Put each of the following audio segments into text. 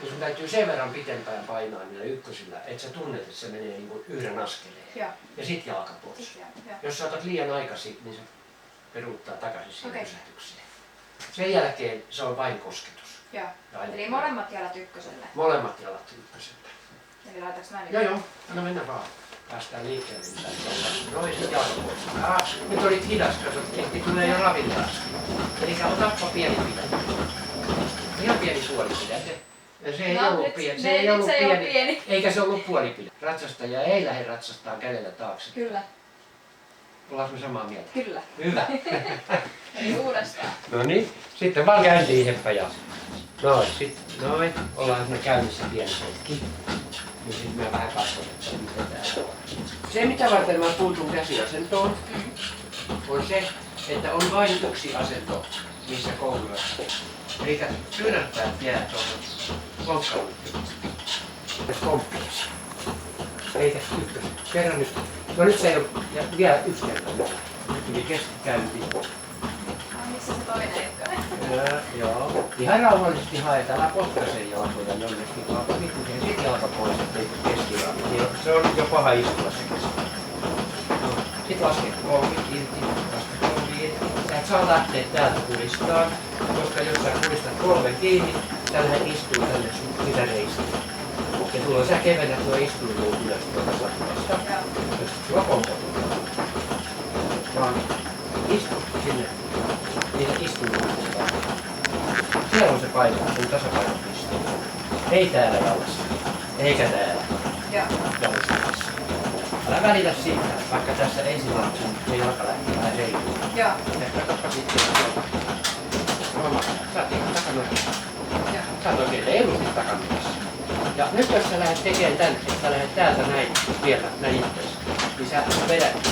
niin sun täytyy sen verran pitempään painaa niillä ykkösillä, että sä tunnet, että se menee niin kuin yhden askeleen. Ja sit jalka pois. Jos sä otat liian aikaisin, niin se peruuttaa takaisin siihen pysähdykseen. Sen jälkeen se on vain kosketus. Eli molemmat jalat ykköselle? Molemmat jalat ykköselle. Eli laitaks mä nyt? Joo, anna mennä vaan. Päästään liikkeelle. Noin sit jalka pois. Nyt olit hidas, katsot, ehti tulee jo ravintaas. Eli otappa pieni pidä. Ihan pieni puolipidä. Se ei ollut pieni. Se ei ollut pieni. Eikä se ollut puolipidä. Ratsastaja ei lähde ratsastaa kädellä taakse. Kyllä. Ollaanko me samaa mieltä? Kyllä. Hyvä. Eli uudestaan. No niin, sitten vaan käyntiin Heppa. Noin. Ollaan siinä käynnissä pieni hetki. Niin sit mä vähän katson, että miten tää on. Se mitä varten mä puutun käsiasentoon, on se, että on vain yksi asento, missä koulussa. Eli työnnättää jää tuohon lonkkaluun. Komppiasi. Eikä ykkösen. Kerran nyt. No nyt se ei ole. Ja vielä yksi kerta. Nyt tuli keskikäyntiin. Missä se toinen ykkönen? Joo. Ihan rauhallisesti haetaan. Älä potkaise jalkoja jonnekin. Pikkuisen sit jalka pois, ettei keskiraami. Se on jo paha istua se keskiraami. No. Sit laske 3 irti. Sä et saa lähteä täältä puristaan, koska jos sä puristat 3 kiinni, sä lähdet istua tänne sun sisäreistiin. Ja sulla sä kevennät nuo istuiluun ylös tuolta satulasta. Jos sulla pompotuu. Vaan istu sinne niitä istuiluun. Siellä on se paino, sun tasapainopiste. Ei täällä jalassa, eikä täällä jalassa. Älä välitä siitä, vaikka tässä ensin lapsuun se jalka lähtee vähän reiluun. Joo. Katsoppa sitten. Sä oot ihan takanoissa. Sä oot oikein reilusti takanoissa. Ja nyt jos sä lähdet tekemään tän, että sä lähdet täältä näin vielä, näin itseäsi, niin sä vedät.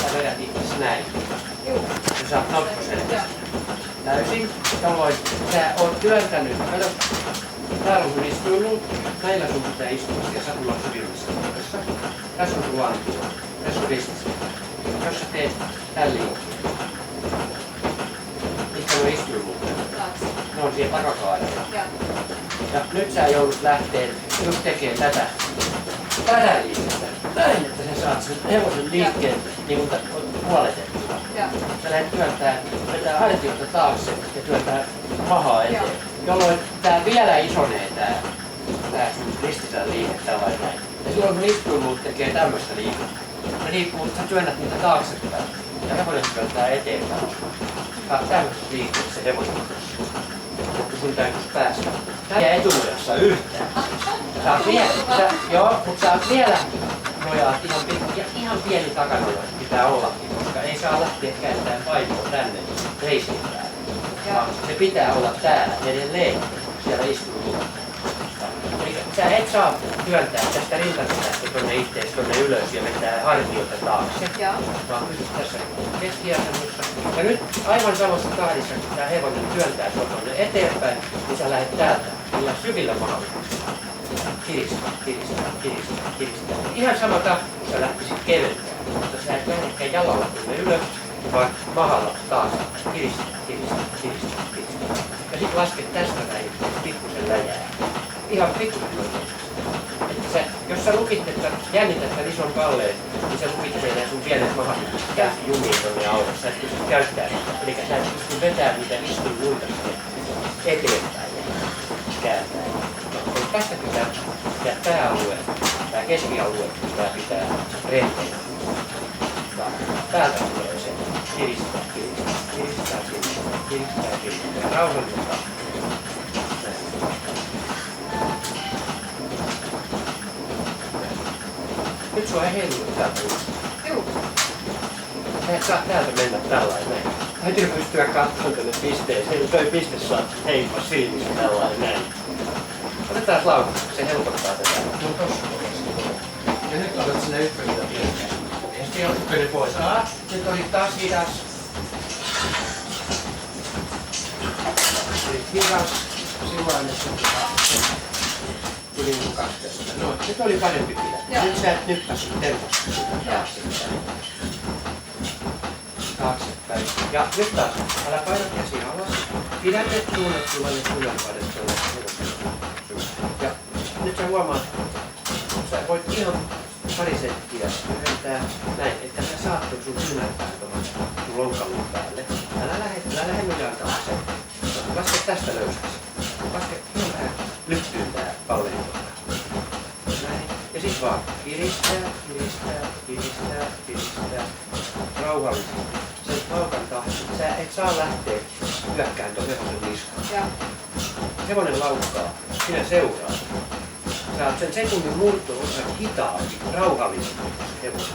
Sä vedät itseäsi näin. Ja sä oot nokkosen. Täysin, jolloin sä oot työntänyt. Kato, täällä on sun istuilu. Näillä sun pitää istua ja satula on sydämessä. Tässä on sun lantua. Tässä on ristissä. Jos sä teet tän liikkeen. Mistä on istuilu? Ne on siellä takakaarella. Ja nyt sä joudut lähteen just tekemään tätä liikettä. Näin, että sä saat sen hevosen liikkeen niin kuin puoletettua. Sä lähdet vetää hartioita taakse ja työntää mahaa eteen. Jolloin tää vielä isonee tää sun ristisellä liike tällainen näin. Ja silloin kun istuiluut tekee tämmöstä liikettä. Se liikkuu, sä työnnät niitä taaksepäin. Ja hevonen työntää eteenpäin. Saat tämmöstä liikkeessä se hevosen kanssa. Mutta sun täytyisi päästä. Tää ei etunojassa yhtään. Mutta sä oot vielä nojaat ihan pieni takanoja pitää ollakin, koska ei saa lähteä kääntämään painoa tänne reisin päälle. Se pitää olla täällä edelleen siellä istuilulla. Eli sä et saa työntää tästä rintakylästä tonne ittees tonne ylös ja vetää hartioita taakse. Vaan pysyt tässä keskiasennossa. Ja nyt aivan samassa tahdissa, kun tää hevonen työntää sua tonne eteenpäin, niin sä lähdet täältä millä syvillä mahalla. Kiristää. Ihan sama tahti, kun sä lähtisit keventämään. Mutta sä et lähdekään jalalla tonne ylös, vaan mahalla taas. Kiristää. Ja sit lasket tästä näin pikkusen läjää. Ihan pikkusen oikein. Jos sä jännität tän ison kalleen, niin sä lukittelee nää sun pienet mahat jumiin tonne alle. Sä et pysty käyttämään sitä. Eli sä et pysty vetämään niitä istuinluita eteenpäin ja kääntäen. Tästä pitää tää alue, tää keskialue pitää renteenä. Täältä tulee se kiristää. Rauhallista. Nyt sua ei heiluta täältä ulos. Sä et saa täältä mennä tällainen näin. Täytyy pystyä katsomaan tänne pisteeseen. Toi piste saa heippa silmissä tällainen näin. Otetaan laukaus, se helpottaa tätä. No tossa. Ja nyt otat sinne ykköstä pienekään. Ja sitten on ykkönen pois. Nyt oli taas hidas. Olit hidas. Silloin ne tuli mun kasteesta. No, nyt oli parempi pidä. Nyt sä et nyppäs temposta sitä taaksepäin. Taaksepäin. Ja nyt taas. Älä paina käsi alas. Pidä ne suunnat tuollainen ylänpainet ja nyt sä huomaat, sä voit ihan pari senttiä lyhentää näin, että sä saat sun ylänpään tuohon sun lonkaluun päälle. Älä lähde nojaan taakse. Laske tästä löysäksi. Laske ihan vähän lyttyyn tää palvelin. Näin. Ja sit vaan kiristää. Rauhallisesti. Sen laukan tahti. Sä et saa lähteä hyökkään ton hevosen niskaan. Hevonen laukkaa. Sinä seuraat. Sä oot sen sekunnin murto-osan hitaasti, rauhallisesti hevosen.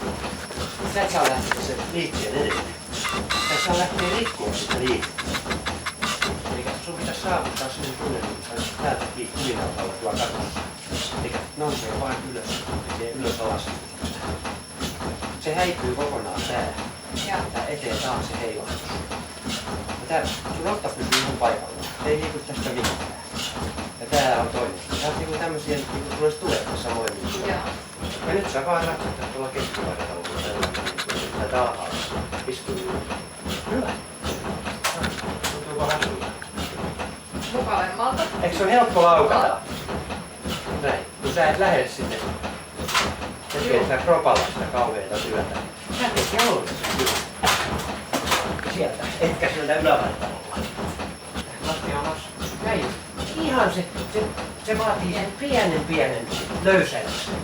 Sä et saa lähteä sen liikkeen edelleen. Sä et saa lähteä rikkoa sitä liikkeelle. Eli sun pitäisi saavuttaa sen tunnen, että sä täältä kuminalta tuolla katossa. Eli nousee vain ylös. Tekee ylös alas. Se häipyy kokonaan tää. Tää eteen taakse heilahtus. Ja tää sun otta pysyy ihan paikallaan. Ei liiku tästä mihinkään. Ja tää on toinen. Tää on niinku tämmösiä, niinku sulla olisi tulet samoin niin. Ja nyt sä vaan ratsuttaa tuolla keskivartalolla tällainen. Tää alhaalla. Istuu. Hyvä. Tuntuuko hassulta? Mukavemmalta. Eikö se ole helppo laukata? Näin. Kun sä et lähde sinne tekee sitä kropalla sitä kauheeta työtä. Sä teet jaloillesi työtä. Sieltä. Etkä sieltä ylävartalolla. Laske alas. Näin. Ihan se vaatii sen pienen löysäyksen.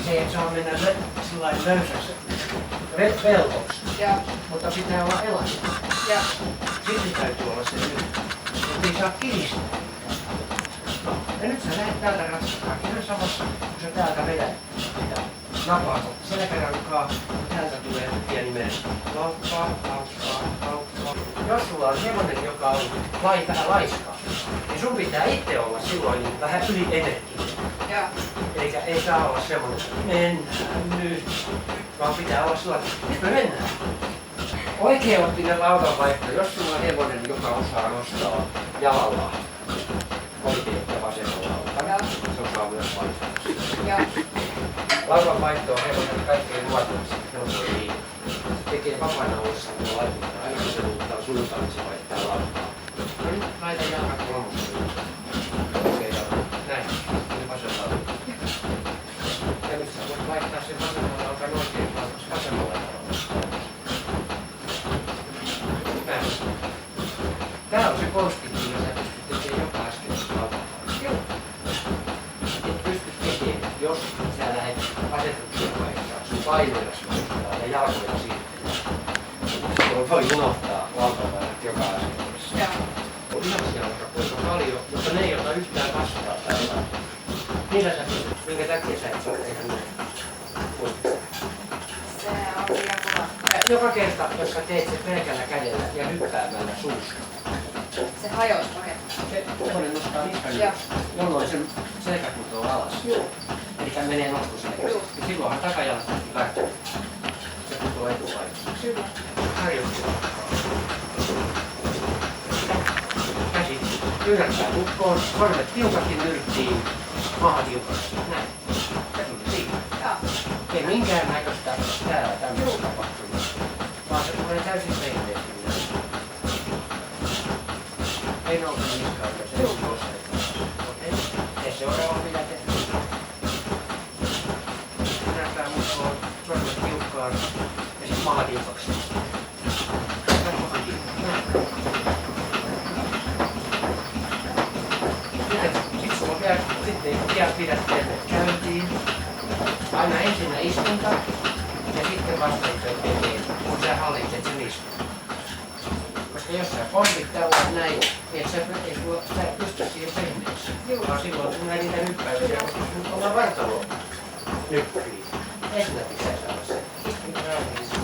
Se ei saa mennä sellainen löysäksi velvoksi. Mutta pitää olla elastis. Sitten täytyy olla se nyt. Ei saa kiristää. Ja nyt sä lähdet täältä ratsastamaan ihan samassa, kun sä täältä vedät sitä napaa selkärankaa. Täältä tulee pieni mene. Laukkaa. Jos sulla on hevonen, joka on vähän laiskaa, niin sun pitää itse olla silloin niin vähän ylienerginen. Eli ei saa olla semmoinen, että mennään nyt, vaan pitää olla sellainen, että nyt me mennään. Oikeaoppinen lautanvaihto, jos sulla on hevonen, joka osaa nostaa jalalla oikein ja vasemmalla lautalla, se osaa myös vaihtaa. Lautanvaihto on hevonen kaikkein luotuisi, helpoin liian. Se tekee vapaana ollessa tuolla laittaa, aina kun se muuttaa suuntaan, niin se vaihtaa lautaa. No nyt laita jalka kolmosen. Okei, näin, niin vasemmalla. Ja nyt sä voit vaihtaa sen vasemmalla lautan oikein vasemmalla lautalla. Tää on se konsti, millä sä pystyt tekemään joka askelista lautanvaihtoa. Et pysty tekemään, jos sä lähdet asetuksen vaihtaa, sun paineras vaihtaa ja jalkoja siirtää. Voi unohtaa lautanvaihtoa joka askelissa. On ihmisiä, jotka kuinka paljon, mutta ne ei ota yhtään vastaan täällä. Millä sä pystyt? Minkä takia sä et saa tehdä näin? Se on liian kova. Joka kerta, jos sä teet sen pelkällä kädellä ja hyppäämällä suusta, Se hajoisi paketti. se hevonen nostaa niskan ylös, jolloin sen selkä kutoo alas. Eli menee notkuselkäksi. Ja silloinhan takajalasta lähtee. Se kutoo etupaikassa. Harjoittelu. Käsi ylöspäin lukkoon, sormet tiukasti nyrkkiin, maha tiukasti. Näin. Se tuli siinä. Ei minkään näköistä täällä tämmöistä tapahtumaa, vaan se tulee täysin pehmeästi. Ei nouse niskaan, jos ei nouse. Okei? Ja seuraava pidäte. Näyttää mukaan sormet tiukkaan ja sitten maha tiukaksi. Sitten sulla on vielä sitten pidätteet käyntiin. Aina ensinnä istunta ja sitten vasta eteen, kun sä hallitset sen istunta. Koska jos sä pompit tällä näin, niin sä et pysty siihen pehmeäksi. Vaan silloin sun näin niitä nyppäyksiä, koska sun ollaan vartaloon nyppiin. Ensinnäkin sä saa sen. Istunta rauhallisesti.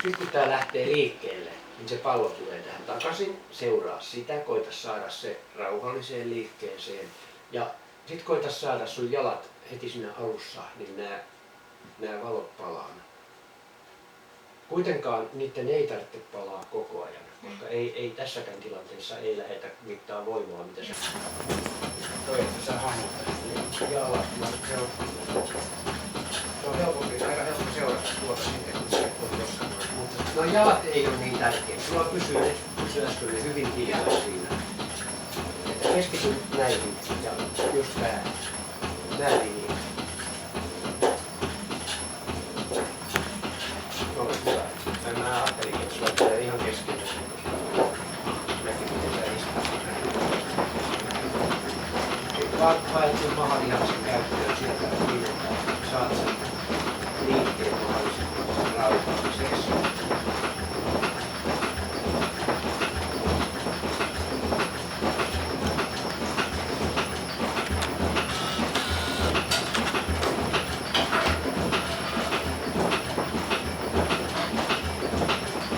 Sitten kun tää lähtee liikkeelle, niin se pallo tulee tähän takaisin. Seuraa sitä, koita saada se rauhalliseen liikkeeseen. Ja sitten koita saada sun jalat heti siinä alussa, niin nämä valot palaa. Kuitenkaan niiden ei tarvitse palaa koko ajan, koska ei tässäkään tilanteessa ei lähdetä mittaa voimaa, mitä se toi, että sä hahmottaisit jalat. Se on helpompi, aika helppo seurata tuota sitten, kun se on jossain. Mutta No jalat ei ole niin tärkeä. Sulla pysyy syöskylle hyvin tiivis siinä. Että keskity näihin ja just tähän. Näihin. No hyvä. Mä ajattelin, että sulla tulee ihan keskelle. Näkin miten sä istut. Haet sun mahalihaksen käyttöön sieltä niin, että saat sen liikkeen mahdollisimman rauhalliseksi.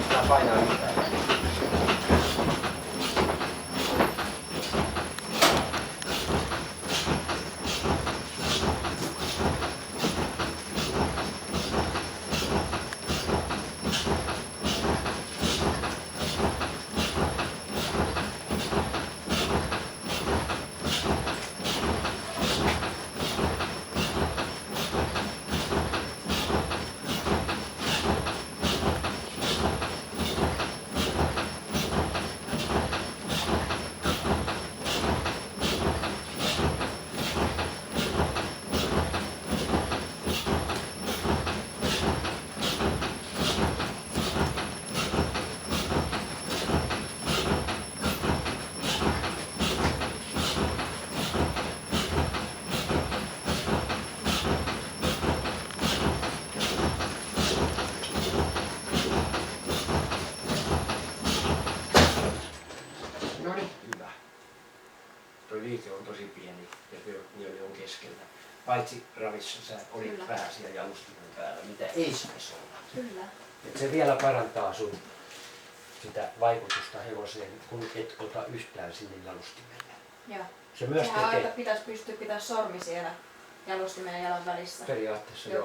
Sitä painaa yhtään. No niin, hyvä. Tuo liike on tosi pieni ja vyöknioli on keskellä. Paitsi Ravissa sä olit Kyllä. vähän siellä jalustimen päällä, mitä ei saisi olla. Kyllä. Et se vielä parantaa sun sitä vaikutusta hevoseen, kun et ota yhtään sinne jalustimelle. Joo. Se myös Sehän aina tekee pitäisi pystyä pitää sormi siellä jalustimen ja jalan välissä. periaatteessa Joo. joo.